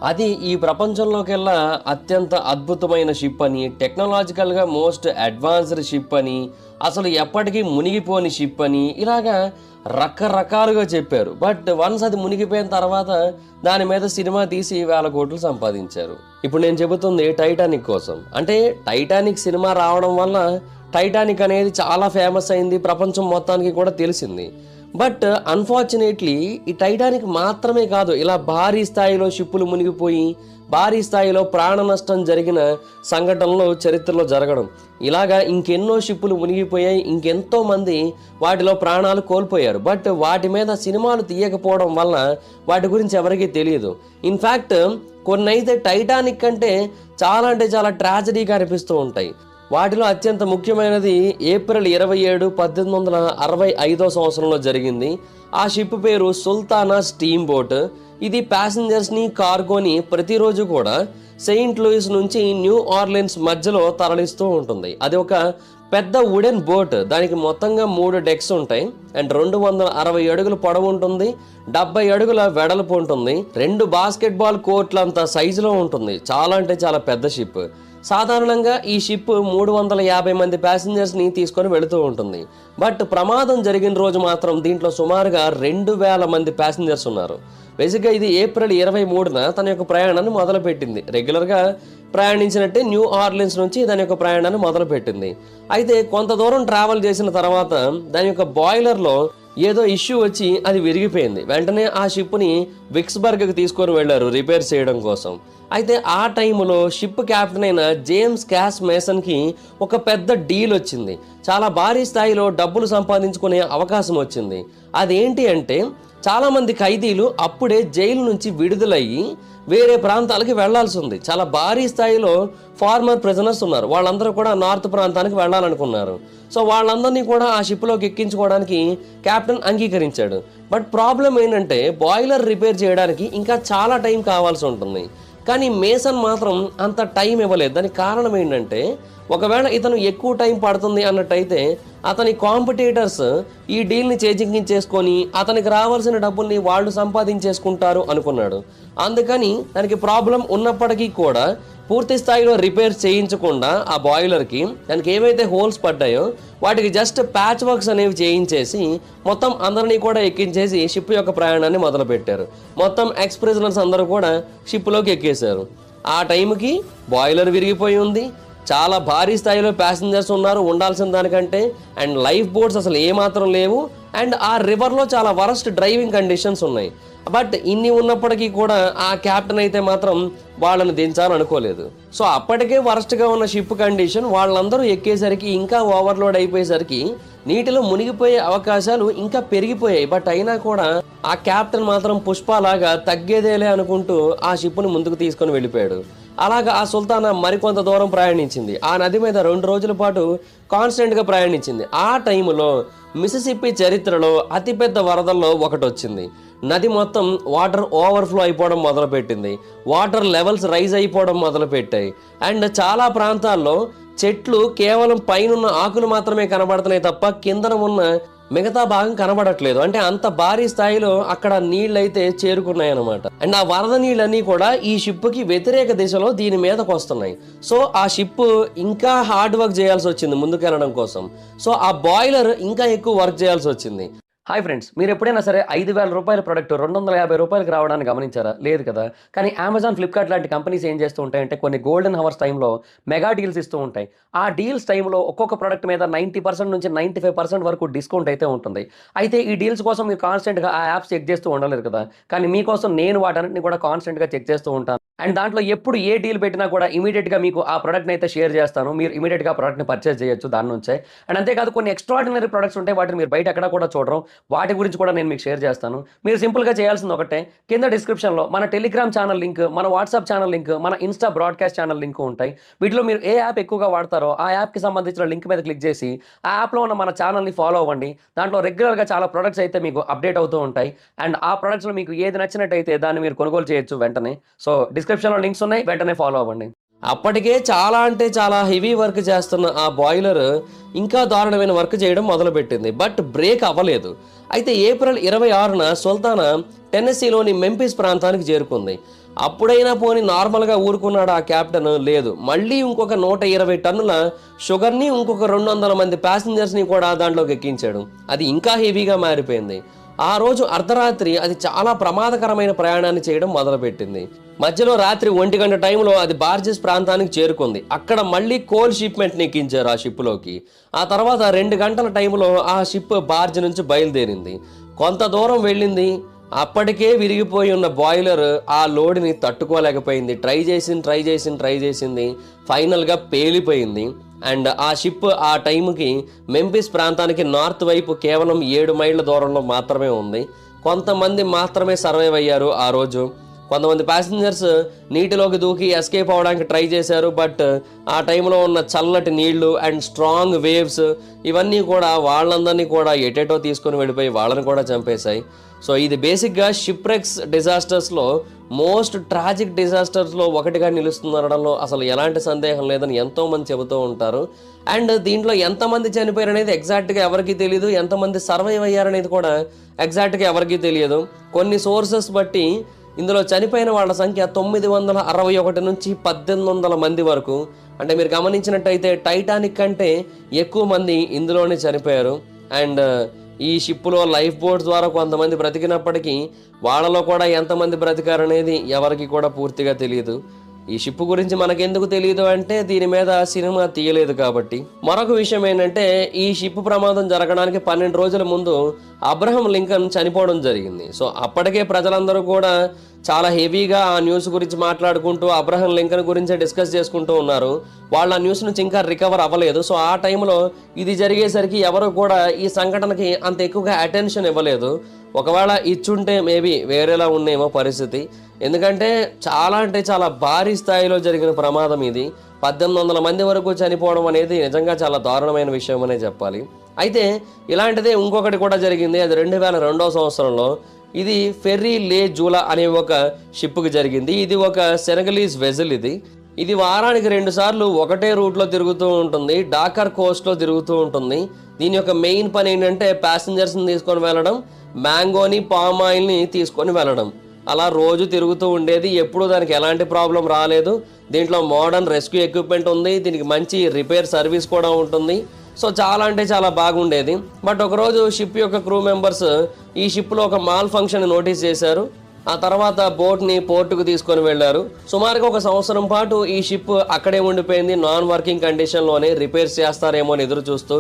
అది ఈ ప్రపంచంలోకెల్లా అత్యంత అద్భుతమైన షిప్ అని, టెక్నాలజికల్గా మోస్ట్ అడ్వాన్స్డ్ షిప్ అని, అసలు ఎప్పటికీ మునిగిపోని షిప్ అని, ఇలాగా రకరకాలుగా చెప్పారు. బట్ వన్స్ అది మునిగిపోయిన తర్వాత దాని మీద సినిమా తీసి 1000 కోట్లు సంపాదించారు. ఇప్పుడు నేను చెబుతుంది టైటానిక్ కోసం. అంటే టైటానిక్ సినిమా రావడం వల్ల టైటానిక్ అనేది చాలా ఫేమస్ అయింది, ప్రపంచం మొత్తానికి కూడా తెలిసింది. బట్ అన్ఫార్చునేట్లీ ఈ టైటానిక్ మాత్రమే కాదు, ఇలా భారీ స్థాయిలో షిప్పులు మునిగిపోయి భారీ స్థాయిలో ప్రాణ నష్టం జరిగిన సంఘటనలు చరిత్రలో జరగడం, ఇలాగా ఇంకెన్నో షిప్పులు మునిగిపోయాయి, ఇంకెంతో మంది వాటిలో ప్రాణాలు కోల్పోయారు. బట్ వాటి మీద సినిమాలు తీయకపోవడం వల్ల వాటి గురించి ఎవరికీ తెలియదు. ఇన్ఫ్యాక్ట్ కొన్ని అయితే టైటానిక్ అంటే చాలా ట్రాజడీగా అనిపిస్తూ ఉంటాయి. వాటిలో అత్యంత ముఖ్యమైనది ఏప్రిల్ 27, 1865 సంవత్సరంలో జరిగింది. ఆ షిప్ పేరు సుల్తానా స్టీమ్ బోట్. ఇది ప్యాసింజర్స్ని, కార్గోని ప్రతిరోజు కూడా సెయింట్ లూయిస్ నుంచి న్యూ ఆర్లిన్స్ మధ్యలో తరలిస్తూ ఉంటుంది. అది ఒక పెద్ద వుడెన్ బోట్. దానికి మొత్తంగా 3 డెక్స్ ఉంటాయి అండ్ 260 అడుగుల పొడవు ఉంటుంది, 70 అడుగుల వెడల్పు ఉంటుంది, 2 బాస్కెట్బాల్ కోర్ట్లంత సైజులో ఉంటుంది. చాలా పెద్ద షిప్. సాధారణంగా ఈ షిప్ 350 మంది ప్యాసింజర్స్ని తీసుకొని వెళుతూ ఉంటుంది. బట్ ప్రమాదం జరిగిన రోజు మాత్రం దీంట్లో సుమారుగా 2000 మంది ప్యాసింజర్స్ ఉన్నారు. బేసిక్గా ఇది ఏప్రిల్ 23న తన యొక్క ప్రయాణాన్ని మొదలుపెట్టింది. రెగ్యులర్గా ప్రయాణించినట్టే న్యూ ఆర్లిన్స్ నుంచి దాని యొక్క ప్రయాణాన్ని మొదలుపెట్టింది. అయితే కొంత దూరం ట్రావెల్ చేసిన తర్వాత దాని యొక్క బాయిలర్లో ఏదో ఇష్యూ వచ్చి అది విరిగిపోయింది. వెంటనే ఆ షిప్ని విక్స్బర్గ్కి తీసుకొని వెళ్ళారు రిపేర్ చేయడం కోసం. అయితే ఆ టైంలో షిప్ క్యాప్టెన్ అయిన జేమ్స్ క్యాస్ మేసన్కి ఒక పెద్ద డీల్ వచ్చింది. చాలా భారీ స్థాయిలో డబ్బులు సంపాదించుకునే అవకాశం వచ్చింది. అదేంటి అంటే చాలామంది ఖైదీలు అప్పుడే జైలు నుంచి విడుదలయ్యి వేరే ప్రాంతాలకి వెళ్లాల్సి ఉంది. చాలా భారీ స్థాయిలో ఫార్మర్ ప్రిజనర్స్ ఉన్నారు. వాళ్ళందరూ కూడా నార్త్ ప్రాంతానికి వెళ్ళాలనుకున్నారు. సో వాళ్ళందరినీ కూడా ఆ షిప్లోకి ఎక్కించుకోవడానికి కెప్టెన్ అంగీకరించాడు. బట్ ప్రాబ్లం ఏంటంటే బాయిలర్ రిపేర్ చేయడానికి ఇంకా చాలా టైం కావాల్సి ఉంటుంది. కానీ మేసన్ మాత్రం అంత టైం ఇవ్వలేదు. దానికి కారణం ఏంటంటే ఒకవేళ ఇతను ఎక్కువ టైం పడుతుంది అన్నట్టయితే అతని కాంపిటీటర్స్ ఈ డీల్ని చేజిక్కించేసుకొని అతనికి రావాల్సిన డబ్బుల్ని వాళ్ళు సంపాదించేసుకుంటారు అనుకున్నాడు. అందుకని దానికి ప్రాబ్లం ఉన్నప్పటికీ కూడా పూర్తి స్థాయిలో రిపేర్ చేయించకుండా ఆ బాయిలర్కి దానికి ఏవైతే హోల్స్ పడ్డాయో వాటికి జస్ట్ ప్యాచ్ వర్క్స్ అనేవి చేయించేసి మొత్తం అందరినీ కూడా ఎక్కించేసి షిప్ యొక్క ప్రయాణాన్ని మొదలుపెట్టారు. మొత్తం ఎక్స్ ప్రిజనర్స్ అందరూ కూడా షిప్లోకి ఎక్కేశారు. ఆ టైంకి బాయిలర్ విరిగిపోయి ఉంది, చాలా భారీ స్థాయిలో ప్యాసింజర్స్ ఉన్నారు ఉండాల్సిన దానికంటే, అండ్ లైఫ్ బోట్స్ అసలు ఏమాత్రం లేవు, అండ్ ఆ రివర్లో చాలా వరస్ట్ డ్రైవింగ్ కండిషన్స్ ఉన్నాయి. బట్ ఇన్ని ఉన్నప్పటికీ కూడా ఆ క్యాప్టెన్ అయితే మాత్రం వాళ్ళని దించాలనుకోలేదు. సో అప్పటికే వరస్ట్గా ఉన్న షిప్ కండిషన్ వాళ్ళందరూ ఎక్కేసరికి ఇంకా ఓవర్లోడ్ అయిపోయేసరికి నీటిలో మునిగిపోయే అవకాశాలు ఇంకా పెరిగిపోయాయి. బట్ అయినా కూడా ఆ క్యాప్టెన్ మాత్రం పుష్పలాగా తగ్గేదేలే అనుకుంటూ ఆ షిప్ను ముందుకు తీసుకొని వెళ్ళిపోయాడు. అలాగా ఆ సుల్తానా మరికొంత దూరం ప్రయాణించింది. ఆ నది మీద 2 రోజుల పాటు కాన్స్టెంట్గా ప్రయాణించింది. ఆ టైంలో మిసిసిప్పి చరిత్రలో అతిపెద్ద వరదల్లో ఒకటి వచ్చింది. నది మొత్తం వాటర్ ఓవర్ఫ్లో అయిపోవడం మొదలుపెట్టింది. వాటర్ లెవెల్స్ రైజ్ అయిపోవడం మొదలుపెట్టాయి. అండ్ చాలా ప్రాంతాల్లో చెట్లు కేవలం పైనున్న ఆకులు మాత్రమే కనబడుతున్నాయి తప్ప కిందన ఉన్న మిగతా భాగం కనబడట్లేదు. అంటే అంత భారీ స్థాయిలో అక్కడ నీళ్ళైతే చేరుకున్నాయి అనమాట. అండ్ ఆ వరద నీళ్ళన్నీ కూడా ఈ షిప్కి వ్యతిరేక దిశలో దీని మీదకి వస్తున్నాయి. సో ఆ షిప్ ఇంకా హార్డ్ వర్క్ చేయాల్సి వచ్చింది ముందుకెళ్ళడం కోసం. సో ఆ బాయిలర్ ఇంకా ఎక్కువ వర్క్ చేయాల్సి వచ్చింది. హాయ్ ఫ్రెండ్స్, మీరు ఎప్పుడైనా సరే 5000 రూపాయల ప్రోడక్ట్ 250 రూపాయలకి రావడాన్ని గమనించారా? లేదు కదా. కానీ అమెజాన్, ఫ్లిప్కార్ట్ లాంటి కంపెనీస్ ఏం చేస్తూ ఉంటాయంటే కొన్ని గోల్డెన్ హవర్స్ టైంలో మెగా డీల్స్ ఇస్తూ ఉంటాయి. ఆ డీల్స్ టైంలో ఒక్కొక్క ప్రోడక్ట్ మీద 90% నుంచి 95% వరకు డిస్కౌంట్ అయితే ఉంటుంది. అయితే ఈ డీల్స్ కోసం మీరు కాన్స్టెంట్గా ఆ యాప్స్ చెక్ చేస్తూ ఉండలేరు కదా. కానీ మీకోసం నేను వాటన్నిటిని కూడా కాన్స్టెంట్గా చెక్ చేస్తూ ఉంటాను. అండ్ దాంట్లో ఎప్పుడు ఏ డీల్ పెట్టినా కూడా ఇమీడియట్గా మీకు ఆ ప్రోడక్ట్ని అయితే షేర్ చేస్తాను. మీరు ఇమీడియట్గా ఆ ప్రోడక్ట్ని పర్చేస్ చేయొచ్చు దాని నుంచే. అండ్ అంతేకాదు కొన్ని ఎక్స్ట్రాడినరీ ప్రొడక్ట్స్ ఉంటాయి, వాటిని మీరు బయట ఎక్కడ కూడా చూడరు. వాటి గురించి కూడా నేను మీకు షేర్ చేస్తాను. మీరు సింపుల్గా చేయాల్సింది ఒకటే, కింద డిస్క్రిప్షన్లో మన టెలిగ్రామ్ ఛానల్ లింక్, మన వాట్సాప్ ఛానల్ లింక్, మన ఇన్స్టా బ్రాడ్కాస్ట్ ఛానల్ లింక్ ఉంటాయి. వీటిలో మీరు ఏ యాప్ ఎక్కువగా వాడతారో ఆ యాప్కి సంబంధించిన లింక్ మీద క్లిక్ చేసి ఆ యాప్లో ఉన్న మన ఛానల్ని ఫాలో అవ్వండి. దాంట్లో రెగ్యులర్గా చాలా ప్రొడక్ట్స్ అయితే మీకు అప్డేట్ అవుతూ ఉంటాయి. అండ్ ఆ ప్రొడక్ట్స్లో మీకు ఏది నచ్చినట్టయితే దాన్ని మీరు కొనుగోలు చేయొచ్చు వెంటనే. సో డిస్క్రిప్షన్లో లింక్స్ ఉన్నాయి, వెంటనే ఫాలో అవ్వండి. అప్పటికే చాలా హెవీ వర్క్ చేస్తున్న ఆ బాయిలర్ ఇంకా దారుణమైన వర్క్ చేయడం మొదలుపెట్టింది. బట్ బ్రేక్ అవ్వలేదు. అయితే ఏప్రిల్ 26న సుల్తానా టెన్నెసీలోని మెంఫిస్ ప్రాంతానికి చేరుకుంది. అప్పుడైనా పోని నార్మల్గా ఊరుకున్నాడు ఆ క్యాప్టెన్. లేదు, మళ్ళీ ఇంకొక 120 టన్నుల షుగర్ని ఇంకొక 200 మంది ప్యాసింజర్స్ని కూడా దాంట్లోకి ఎక్కించాడు. అది ఇంకా హెవీగా మారిపోయింది. ఆ రోజు అర్ధరాత్రి అది చాలా ప్రమాదకరమైన ప్రయాణాన్ని చేయడం మొదలుపెట్టింది. మధ్యలో రాత్రి 1 గంట టైంలో అది బార్జెస్ ప్రాంతానికి చేరుకుంది. అక్కడ మళ్ళీ కోల్ షిప్మెంట్ని ఎక్కించారు ఆ షిప్లోకి. ఆ తర్వాత 2 గంటల టైంలో ఆ షిప్ బార్జ్ నుంచి బయలుదేరింది. కొంత దూరం వెళ్ళింది. అప్పటికే విరిగిపోయి ఉన్న బాయిలర్ ఆ లోడ్ని తట్టుకోలేకపోయింది. ట్రై చేసింది. ఫైనల్గా పేలిపోయింది. అండ్ ఆ షిప్ ఆ టైంకి మెంఫిస్ ప్రాంతానికి నార్త్ వైపు కేవలం 7 మైళ్ళ దూరంలో మాత్రమే ఉంది. కొంతమంది మాత్రమే సర్వైవ్ అయ్యారు ఆ రోజు. కొంతమంది ప్యాసింజర్స్ నీటిలోకి దూకి ఎస్కేప్ అవడానికి ట్రై చేశారు. బట్ ఆ టైంలో ఉన్న చల్లటి నీళ్లు అండ్ స్ట్రాంగ్ వేవ్స్ ఇవన్నీ కూడా వాళ్ళందరినీ కూడా ఎటేటో తీసుకొని వెళ్ళిపోయి వాళ్ళని కూడా చంపేశాయి. సో ఇది బేసిక్గా షిప్రెక్స్ డిజాస్టర్స్లో మోస్ట్ ట్రాజిక్ డిజాస్టర్స్లో ఒకటిగా నిలుస్తుందనడంలో అసలు ఎలాంటి సందేహం లేదని ఎంతోమంది చెబుతూ ఉంటారు. అండ్ దీంట్లో ఎంతమంది చనిపోయారు అనేది ఎగ్జాక్ట్గా ఎవరికీ తెలియదు. ఎంతమంది సర్వైవ్ అయ్యారనేది కూడా ఎగ్జాక్ట్గా ఎవరికీ తెలియదు. కొన్ని సోర్సెస్ బట్టి ఇందులో చనిపోయిన వాళ్ళ సంఖ్య 961 నుంచి 1800 మంది వరకు. అంటే మీరు గమనించినట్టయితే టైటానిక్ కంటే ఎక్కువ మంది ఇందులోనే చనిపోయారు. అండ్ ఈ షిప్లో లైఫ్ బోట్స్ ద్వారా కొంతమంది బ్రతికినప్పటికీ వాళ్ళలో కూడా ఎంతమంది బ్రతికారనేది ఎవరికి కూడా పూర్తిగా తెలియదు. ఈ షిప్ గురించి మనకెందుకు తెలియదు అంటే దీని మీద సినిమా తీయలేదు కాబట్టి. మరొక విషయం ఏంటంటే ఈ షిప్ ప్రమాదం జరగడానికి 12 రోజుల ముందు అబ్రహం లింకన్ చనిపోవడం జరిగింది. సో అప్పటికే ప్రజలందరూ కూడా చాలా హెవీగా ఆ న్యూస్ గురించి మాట్లాడుకుంటూ అబ్రహం లింకన్ గురించే డిస్కస్ చేసుకుంటూ ఉన్నారు. వాళ్ళ ఆ న్యూస్ నుంచి ఇంకా రికవర్ అవ్వలేదు. సో ఆ టైంలో ఇది జరిగేసరికి ఎవరు కూడా ఈ సంఘటనకి అంత ఎక్కువగా అటెన్షన్ ఇవ్వలేదు. ఒకవేళ ఇచ్చుంటే మేబీ వేరేలా ఉండేమో పరిస్థితి. ఎందుకంటే చాలా అంటే చాలా భారీ స్థాయిలో జరిగిన ప్రమాదం ఇది. 1800 మంది వరకు చనిపోవడం అనేది నిజంగా చాలా దారుణమైన విషయం అనే చెప్పాలి. అయితే ఇలాంటిదే ఇంకొకటి కూడా జరిగింది. అది 2002వ సంవత్సరంలో. ఇది ఫెర్రీ లే జూలా అనే ఒక షిప్కి జరిగింది. ఇది ఒక సెనగలీస్ వెజల్. ఇది వారానికి 2 సార్లు ఒకటే రూట్లో తిరుగుతూ ఉంటుంది. డాకర్ కోస్ట్లో తిరుగుతూ ఉంటుంది. దీని యొక్క మెయిన్ పని ఏంటంటే ప్యాసింజర్స్ని తీసుకొని వెళ్ళడం, మ్యాంగోని పామ్ ఆయిల్ని తీసుకొని వెళ్ళడం. అలా రోజు తిరుగుతూ ఉండేది. ఎప్పుడూ దానికి ఎలాంటి ప్రాబ్లం రాలేదు. దీంట్లో మోడర్న్ రెస్క్యూ ఎక్విప్మెంట్ ఉంది. దీనికి మంచి రిపేర్ సర్వీస్ కూడా ఉంటుంది. సో చాలా అంటే చాలా బాగుండేది. బట్ ఒకరోజు షిప్ యొక్క క్రూ మెంబర్స్ ఈ షిప్లో ఒక మాల్ ఫంక్షన్ నోటీస్ చేశారు. ఆ తర్వాత బోట్ని పోర్టుకు తీసుకొని వెళ్ళారు. సుమారుగా 1 సంవత్సరం పాటు ఈ షిప్ అక్కడే ఉండిపోయింది. నాన్ వర్కింగ్ కండిషన్లోనే రిపేర్స్ చేస్తారేమో అని ఎదురు చూస్తూ.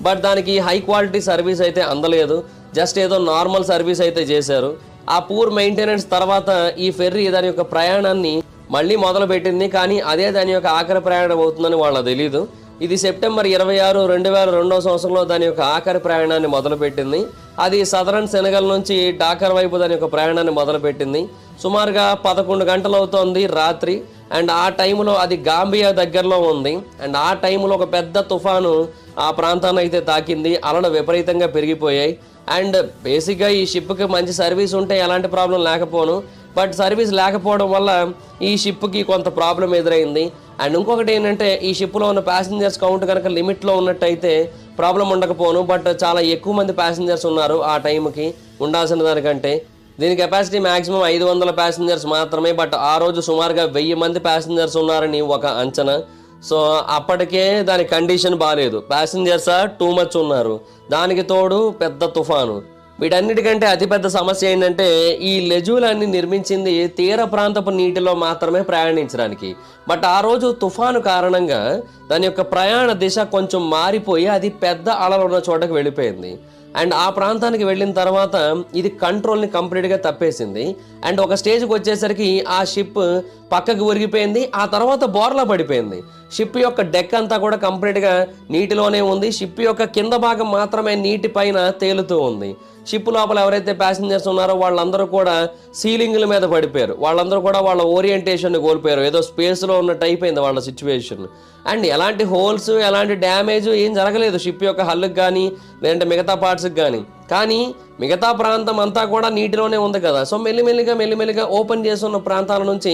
బట్ దానికి హై క్వాలిటీ సర్వీస్ అయితే అందలేదు. జస్ట్ ఏదో నార్మల్ సర్వీస్ అయితే చేశారు. ఆ పూర్ మెయింటెనెన్స్ తర్వాత ఈ ఫెర్రీ దాని యొక్క ప్రయాణాన్ని మళ్ళీ మొదలుపెట్టింది. కానీ అదే దాని యొక్క ఆఖరి ప్రయాణం అవుతుందని వాళ్ళకి తెలీదు. ఇది సెప్టెంబర్ 26, 2002వ సంవత్సరంలో దాని యొక్క ఆఖరి ప్రయాణాన్ని మొదలుపెట్టింది. అది సదరన్ సెనగల్ నుంచి డాకర్ వైపు దాని యొక్క ప్రయాణాన్ని మొదలుపెట్టింది. సుమారుగా 11 గంటలు అవుతోంది రాత్రి. అండ్ ఆ టైంలో అది గాంబియా దగ్గరలో ఉంది. అండ్ ఆ టైంలో ఒక పెద్ద తుఫాను ఆ ప్రాంతాన్ని అయితే తాకింది. అలలు విపరీతంగా పెరిగిపోయాయి. అండ్ బేసిక్గా ఈ షిప్కి మంచి సర్వీస్ ఉంటే ఎలాంటి ప్రాబ్లం లేకపోను. బట్ సర్వీస్ లేకపోవడం వల్ల ఈ షిప్కి కొంత ప్రాబ్లం ఎదురైంది. అండ్ ఇంకొకటి ఏంటంటే ఈ షిప్లో ఉన్న ప్యాసింజర్స్ కౌంట్ కనుక లిమిట్లో ఉన్నట్టయితే ప్రాబ్లం ఉండకపోను. బట్ చాలా ఎక్కువ మంది ప్యాసింజర్స్ ఉన్నారు ఆ టైంకి ఉండాల్సిన దానికంటే. దీని కెపాసిటీ మ్యాక్సిమం 500 ప్యాసింజర్స్ మాత్రమే. బట్ ఆ రోజు సుమారుగా 1000 మంది ప్యాసింజర్స్ ఉన్నారని ఒక అంచనా. సో అప్పటికే దాని కండిషన్ బాగాలేదు. ప్యాసింజర్స్ టూ మచ్ ఉన్నారు. దానికి తోడు పెద్ద తుఫాను. వీటన్నిటికంటే అతిపెద్ద సమస్య ఏంటంటే ఈ లెజూలన్నీ నిర్మించింది తీర ప్రాంతపు నీటిలో మాత్రమే ప్రయాణించడానికి. బట్ ఆ రోజు తుఫాను కారణంగా దాని యొక్క ప్రయాణ దిశ కొంచెం మారిపోయి అది పెద్ద అలలు ఉన్న చోటకు వెళ్ళిపోయింది. అండ్ ఆ ప్రాంతానికి వెళ్ళిన తర్వాత ఇది కంట్రోల్ని కంప్లీట్గా తప్పేసింది. అండ్ ఒక స్టేజ్కి వచ్చేసరికి ఆ షిప్ పక్కకు ఒరిగిపోయింది. ఆ తర్వాత బోర్లా పడిపోయింది. షిప్ యొక్క డెక్ అంతా కూడా కంప్లీట్గా నీటిలోనే ఉంది. షిప్ యొక్క కింద భాగం మాత్రమే నీటి పైన తేలుతూ ఉంది. షిప్ లోపల ఎవరైతే ప్యాసింజర్స్ ఉన్నారో వాళ్ళందరూ కూడా సీలింగ్ల మీద పడిపోయారు. వాళ్ళందరూ కూడా వాళ్ళ ఓరియంటేషన్ని కోల్పోయారు. ఏదో స్పేస్లో ఉన్నట్టు అయిపోయింది వాళ్ళ సిచ్యువేషన్. అండ్ ఎలాంటి హోల్స్ ఎలాంటి డ్యామేజ్ ఏం జరగలేదు షిప్ యొక్క హల్కి కానీ లేదంటే మిగతా పార్ట్స్కి కానీ. కానీ మిగతా ప్రాంతం అంతా కూడా నీటిలోనే ఉంది కదా. సో మెల్లిమెల్లిగా ఓపెన్ చేస్తున్న ప్రాంతాల నుంచి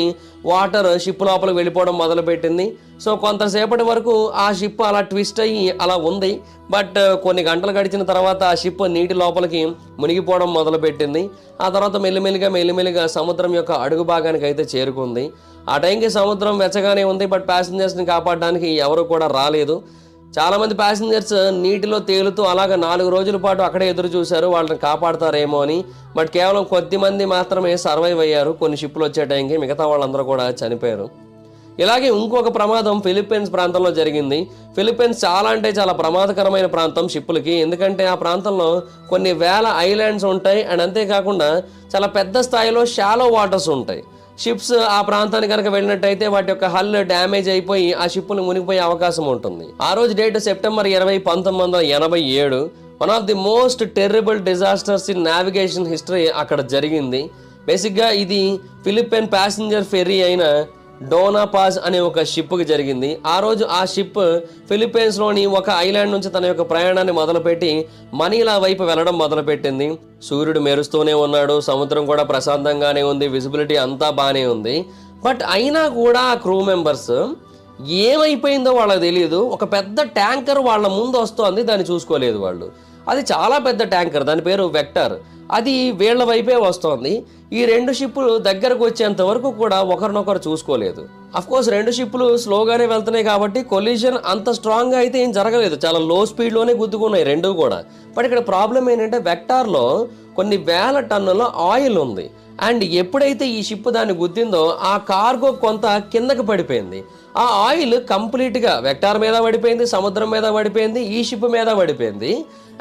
వాటర్ షిప్ లోపలికి వెళ్ళిపోవడం మొదలుపెట్టింది. సో కొంతసేపటి వరకు ఆ షిప్ అలా ట్విస్ట్ అయ్యి అలా ఉంది. బట్ కొన్ని గంటలు గడిచిన తర్వాత ఆ షిప్ నీటి లోపలికి మునిగిపోవడం మొదలుపెట్టింది. ఆ తర్వాత మెల్లిమెల్లిగా సముద్రం యొక్క అడుగు భాగానికి అయితే చేరుకుంది. ఆ టైంకి సముద్రం వెచ్చగానే ఉంది. బట్ ప్యాసింజర్స్ని కాపాడడానికి ఎవరు కూడా రాలేదు. చాలామంది ప్యాసింజర్స్ నీటిలో తేలుతూ అలాగ 4 రోజుల పాటు అక్కడే ఎదురు చూశారు వాళ్ళని కాపాడతారేమో అని. బట్ కేవలం కొద్ది మంది మాత్రమే సర్వైవ్ అయ్యారు. కొన్ని షిప్లు వచ్చే టైంకి మిగతా వాళ్ళందరూ కూడా చనిపోయారు. ఇలాగే ఇంకొక ప్రమాదం ఫిలిప్పీన్స్ ప్రాంతంలో జరిగింది. ఫిలిప్పీన్స్ చాలా అంటే చాలా ప్రమాదకరమైన ప్రాంతం షిప్పులకి. ఎందుకంటే ఆ ప్రాంతంలో కొన్ని వేల ఐలాండ్స్ ఉంటాయి. అండ్ అంతేకాకుండా చాలా పెద్ద స్థాయిలో షాలో వాటర్స్ ఉంటాయి. షిప్స్ ఆ ప్రాంతానికి కనుక వెళ్ళినట్టయితే వాటి యొక్క హల్ డ్యామేజ్ అయిపోయి ఆ షిప్పులు మునిగిపోయే అవకాశం ఉంటుంది. ఆ రోజు date September 20, 1987. One of the most terrible disasters in navigation history అక్కడ జరిగింది. బేసిక్గా ఇది ఫిలిప్పైన్ ప్యాసింజర్ ఫెర్రీ అయిన డోనా పాజ్ అనే ఒక షిప్కి జరిగింది. ఆ రోజు ఆ షిప్ ఫిలిప్పైన్స్లోని ఒక ఐలాండ్ నుంచి తన యొక్క ప్రయాణాన్ని మొదలుపెట్టి మనీలా వైపు వెళ్ళడం మొదలుపెట్టింది. సూర్యుడు మెరుస్తూనే ఉన్నాడు, సముద్రం కూడా ప్రశాంతంగానే ఉంది, విజిబిలిటీ అంతా బాగానే ఉంది. బట్ అయినా కూడా ఆ క్రూ మెంబర్స్ ఏమైపోయిందో వాళ్ళకి తెలియదు. ఒక పెద్ద ట్యాంకర్ వాళ్ళ ముందు వస్తోంది, దాన్ని చూసుకోలేదు వాళ్ళు. అది చాలా పెద్ద ట్యాంకర్, దాని పేరు వెక్టర్. అది వీళ్ళ వైపే వస్తోంది. ఈ 2 షిప్పులు దగ్గరకు వచ్చేంత వరకు కూడా ఒకరినొకరు చూసుకోలేదు. అఫ్కోర్స్ 2 షిప్పులు స్లోగానే వెళ్తున్నాయి కాబట్టి కొలిజన్ అంత స్ట్రాంగ్గా అయితే ఏం జరగలేదు. చాలా లో స్పీడ్లోనే గుద్దుకున్నాయి 2 కూడా. బట్ ఇక్కడ ప్రాబ్లం ఏంటంటే వెక్టార్లో కొన్ని వేల టన్నుల ఆయిల్ ఉంది. అండ్ ఎప్పుడైతే ఈ షిప్ దాన్ని గుద్దిందో ఆ కార్గో కొంత కిందకి పడిపోయింది. ఆ ఆయిల్ కంప్లీట్గా వెక్టార్ మీద పడిపోయింది, సముద్రం మీద పడిపోయింది, ఈ షిప్ మీద పడిపోయింది.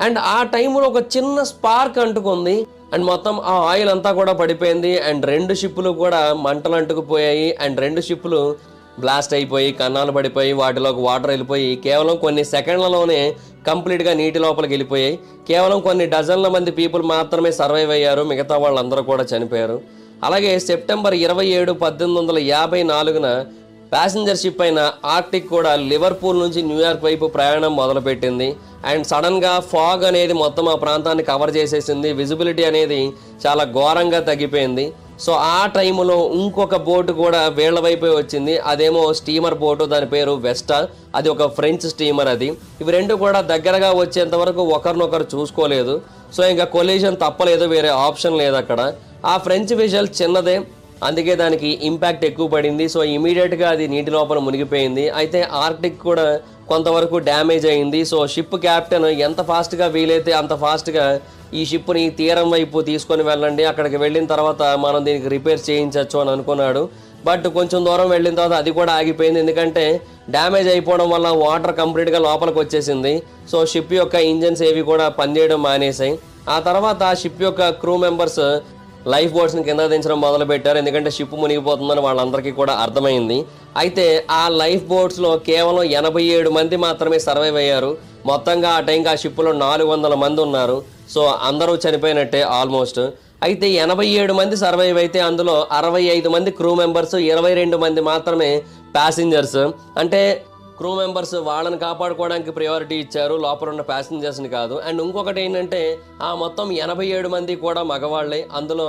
అండ్ ఆ టైంలో ఒక చిన్న స్పార్క్ అంటుకుంది అండ్ మొత్తం ఆ ఆయిల్ అంతా కూడా పడిపోయింది. అండ్ 2 షిప్పులు కూడా మంటలు అంటుకుపోయాయి. అండ్ 2 షిప్పులు బ్లాస్ట్ అయిపోయి కన్నాలు పడిపోయి వాటిలోకి వాటర్ వెళ్ళిపోయి కేవలం కొన్ని సెకండ్లలోనే కంప్లీట్గా నీటి లోపలికి వెళ్ళిపోయాయి. కేవలం కొన్ని డజన్ల మంది పీపుల్ మాత్రమే సర్వైవ్ అయ్యారు, మిగతా వాళ్ళందరూ కూడా చనిపోయారు. అలాగే సెప్టెంబర్ 27, 1854న ప్యాసింజర్ షిప్ అయిన ఆర్క్టిక్ కూడా లివర్పూల్ నుంచి న్యూయార్క్ వైపు ప్రయాణం మొదలుపెట్టింది. అండ్ సడన్గా ఫాగ్ అనేది మొత్తం ఆ ప్రాంతాన్ని కవర్ చేసేసింది. విజిబిలిటీ అనేది చాలా ఘోరంగా తగ్గిపోయింది. సో ఆ టైంలో ఇంకొక బోటు కూడా వీళ్ళ వైపే వచ్చింది. అదేమో స్టీమర్ బోటు, దాని పేరు వెస్టా. అది ఒక ఫ్రెంచ్ స్టీమర్. అది ఇవి 2 కూడా దగ్గరగా వచ్చేంత వరకు ఒకరినొకరు చూసుకోలేదు. సో ఇంకా కొలిజన్ తప్పలేదు, వేరే ఆప్షన్ లేదు అక్కడ. ఆ ఫ్రెంచ్ వెసెల్ చిన్నదే, అందుకే దానికి ఇంపాక్ట్ ఎక్కువ పడింది. సో ఇమీడియట్గా అది నీటి లోపల మునిగిపోయింది. అయితే ఆర్క్టిక్ కూడా కొంతవరకు డ్యామేజ్ అయింది. సో షిప్ క్యాప్టెన్ ఎంత ఫాస్ట్గా వీలైతే అంత ఫాస్ట్గా ఈ షిప్ని తీరం వైపు తీసుకొని వెళ్ళండి, అక్కడికి వెళ్ళిన తర్వాత మనం దీనికి రిపేర్ చేయించవచ్చు అని అనుకున్నాడు. బట్ కొంచెం దూరం వెళ్ళిన తర్వాత అది కూడా ఆగిపోయింది. ఎందుకంటే డ్యామేజ్ అయిపోవడం వల్ల వాటర్ కంప్లీట్గా లోపలికి వచ్చేసింది. సో షిప్ యొక్క ఇంజన్స్ ఏవి కూడా పనిచేయడం మానేసాయి. ఆ తర్వాత ఆ షిప్ యొక్క క్రూ మెంబర్స్ లైఫ్ బోట్స్ని కింద దించడం మొదలుపెట్టారు. ఎందుకంటే షిప్ మునిగిపోతుందని వాళ్ళందరికీ కూడా అర్థమైంది. అయితే ఆ లైఫ్ బోట్స్లో కేవలం 87 మంది మాత్రమే సర్వైవ్ అయ్యారు. మొత్తంగా ఆ టైంకి ఆ షిప్లో 400 మంది ఉన్నారు. సో అందరూ చనిపోయినట్టే ఆల్మోస్ట్. అయితే 87 మంది సర్వైవ్ అయితే అందులో 65 మంది క్రూ మెంబర్స్, 22 మంది మాత్రమే ప్యాసింజర్స్. అంటే క్రూ మెంబర్స్ వాళ్ళని కాపాడుకోవడానికి ప్రయారిటీ ఇచ్చారు, లోపల ఉన్న ప్యాసింజర్స్ని కాదు. అండ్ ఇంకొకటి ఏంటంటే ఆ మొత్తం 87 మంది కూడా మగవాళ్ళే, అందులో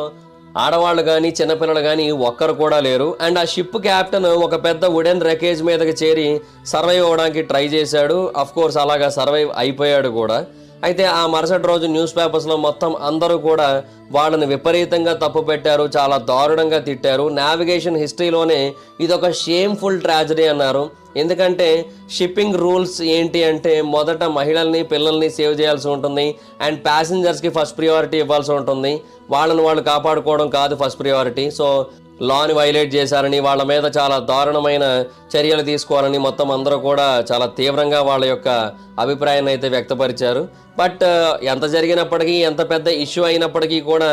ఆడవాళ్ళు కానీ చిన్నపిల్లలు కానీ ఒక్కరు కూడా లేరు. అండ్ ఆ షిప్ క్యాప్టెన్ ఒక పెద్ద వుడెన్ రెకేజ్ మీదకి చేరి సర్వైవ్ అవ్వడానికి ట్రై చేశాడు. అఫ్ కోర్స్ అలాగా సర్వైవ్ అయిపోయాడు కూడా. అయితే ఆ మరుసటి రోజు న్యూస్ పేపర్స్లో మొత్తం అందరూ కూడా వాళ్ళని విపరీతంగా తప్పు పెట్టారు, చాలా దారుణంగా తిట్టారు. నావిగేషన్ హిస్టరీలోనే ఇదొక షేమ్ఫుల్ ట్రాజడీ అన్నారు. ఎందుకంటే షిప్పింగ్ రూల్స్ ఏంటి అంటే మొదట మహిళల్ని పిల్లల్ని సేవ్ చేయాల్సి ఉంటుంది. అండ్ ప్యాసింజర్స్కి ఫస్ట్ ప్రియారిటీ ఇవ్వాల్సి ఉంటుంది. వాళ్ళని వాళ్ళు కాపాడుకోవడం కాదు ఫస్ట్ ప్రియారిటీ. సో లాని వైలేట్ చేశారని, వాళ్ళ మీద చాలా దారుణమైన చర్యలు తీసుకోవాలని మొత్తం అందరూ కూడా చాలా తీవ్రంగా వాళ్ళ యొక్క అభిప్రాయాన్ని అయితే వ్యక్తపరిచారు. బట్ ఎంత జరిగినప్పటికీ, ఎంత పెద్ద ఇష్యూ అయినప్పటికీ కూడా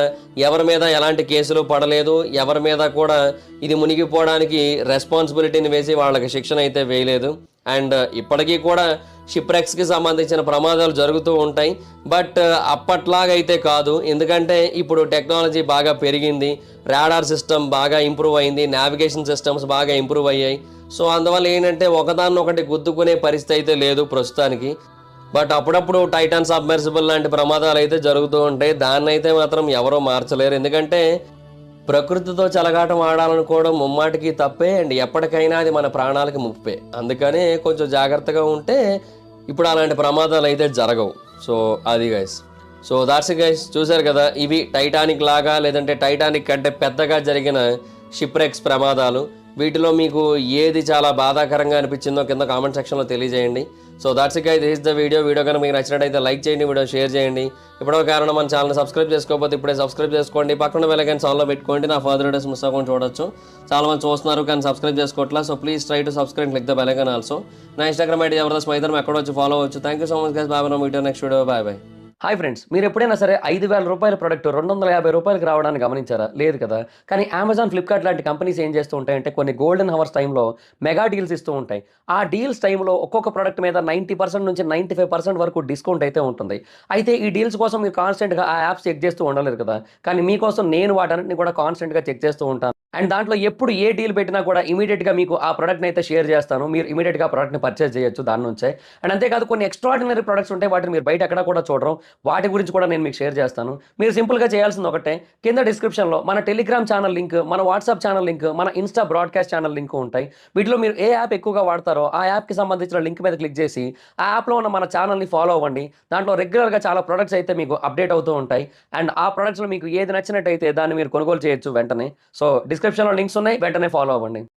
ఎవరి మీద ఎలాంటి కేసులు పడలేదు. ఎవరి మీద కూడా ఇది మునిగిపోవడానికి రెస్పాన్సిబిలిటీని వేసి వాళ్ళకి శిక్షణ అయితే వేయలేదు. అండ్ ఇప్పటికీ కూడా షిప్ రెక్స్కి సంబంధించిన ప్రమాదాలు జరుగుతూ ఉంటాయి. బట్ అప్పట్లాగైతే కాదు. ఎందుకంటే ఇప్పుడు టెక్నాలజీ బాగా పెరిగింది, రాడార్ సిస్టమ్ బాగా ఇంప్రూవ్ అయింది, నావిగేషన్ సిస్టమ్స్ బాగా ఇంప్రూవ్ అయ్యాయి. సో అందువల్ల ఏంటంటే ఒకదాన్నొకటి గుద్దుకునే పరిస్థితి అయితే లేదు ప్రస్తుతానికి. బట్ అప్పుడప్పుడు టైటాన్ సబ్మెర్సిబుల్ లాంటి ప్రమాదాలు అయితే జరుగుతూ ఉంటాయి. దాన్ని అయితే మాత్రం ఎవరో మార్చలేరు. ఎందుకంటే ప్రకృతితో చెలగాటం ఆడాలనుకోవడం ముమ్మాటికి తప్పే. అండ్ ఎప్పటికైనా అది మన ప్రాణాలకి ముప్పే. అందుకనే కొంచెం జాగ్రత్తగా ఉంటే ఇప్పుడు అలాంటి ప్రమాదాలు అయితే జరగవు. సో అది గైస్. సో దాట్స్ గైస్, చూసారు కదా, ఇవి టైటానిక్ లాగా లేదంటే టైటానిక్ కంటే పెద్దగా జరిగిన షిప్రెక్స్ ప్రమాదాలు. వీటిలో మీకు ఏది చాలా బాధాకరంగా అనిపించిందో కింద కామెంట్ సెక్షన్లో తెలియజేయండి. So that's it guys, this is the video కనుక మీకు నచ్చినట్టయితే లైక్ చేయండి, వీడియో షేర్ చేయండి. ఇప్పుడో కారణం మన ఛానల్ సబ్స్క్రైబ్ చేసుకోకపోతే ఇప్పుడే సబ్స్క్రైబ్ చేసుకోండి. పక్కన బెల్ ఐకాన్ ఆన్లో పెట్టుకోండి. నా ఫర్దర్ వీడియోస్ మిస్ అవ్వకుండా చూడొచ్చు. చాలా మంది చూస్తున్నారు కానీ సబ్స్క్రైబ్ చేసుకోవట్లా. So please try to subscribe, click the bell icon also. నా ఇన్స్టాగ్రామ్ ఐడి జబర్దస్త్ మైదర్, ఎక్కడ వచ్చి ఫాలో అవ్వచ్చు. Thank you so much guys. Bye. మీడియో next video. Bye. Hi friends, మీరు ఎప్పుడైనా సరే 5,000 రూపాయల ప్రోడక్ట్ 250 రూపాయలకి రావడానికి గమనించారా? లేదు కదా. కానీ అమెజాన్, ఫ్లిప్కార్ట్ లాంటి కంపెనీస్ ఏం చేస్తూ ఉంటాయంటే కొన్ని గోల్డెన్ హవర్స్ టైంలో మెగా డీల్స్ ఇస్తూ ఉంటాయి. ఆ డీల్స్ టైంలో ఒక్కొక్క ప్రోడక్ట్ మీద 90% నుంచి 95% వరకు డిస్కౌంట్ అయితే ఉంటుంది. అయితే ఈ డీల్స్ కోసం మీరు కాన్స్టెంట్గా ఆ యాప్స్ చెక్ చేస్తూ ఉండలేరు కదా. కానీ మీకోసం నేను వాటన్నిటిని కూడా కాన్స్టెంట్గా చెక్ చేస్తూ ఉంటాను. అండ్ దాంట్లో ఎప్పుడు ఏ డీల్ పెట్టినా కూడా ఇమీడియట్గా మీకు ఆ ప్రోడక్ట్ని అయితే షేర్ చేస్తాను. మీరు ఇమీడియట్గా ఆ ప్రోడక్ట్ని పర్చేస్ చేయొచ్చు దాని నుంచే. అండ్ అంతేకాదు కొన్ని ఎక్స్ట్రాడినరీ ప్రొడక్ట్స్ ఉంటాయి, వాటిని మీరు బయట ఎక్కడ కూడా చూడరు. వాటి గురించి కూడా నేను మీకు షేర్ చేస్తాను. మీరు సింపుల్గా చేయాల్సింది ఒకటే, కింద డిస్క్రిప్షన్లో మన టెలిగ్రామ్ ఛానల్ లింక్, మన వాట్సాప్ ఛానల్ లింక్, మన ఇన్స్టా బ్రాడ్కాస్ట్ ఛానల్ లింక్ ఉంటాయి. వీటిలో మీరు ఏ యాప్ ఎక్కువగా వాడతారో ఆ యాప్కి సంబంధించిన లింక్ మీద క్లిక్ చేసి ఆ యాప్లో ఉన్న మన ఛానల్ని ఫాలో అవ్వండి. దాంట్లో రెగ్యులర్గా చాలా ప్రొడక్ట్స్ అయితే మీకు అప్డేట్ అవుతూ ఉంటాయి. అండ్ ఆ ప్రొడక్ట్స్లో మీకు ఏది నచ్చినట్టయితే దాన్ని మీరు కొనుగోలు చేయొచ్చు వెంటనే. సో డిస్క్రిప్షన్లో లింక్స్ ఉన్నాయి, వెంటనే ఫాలో అవ్వండి.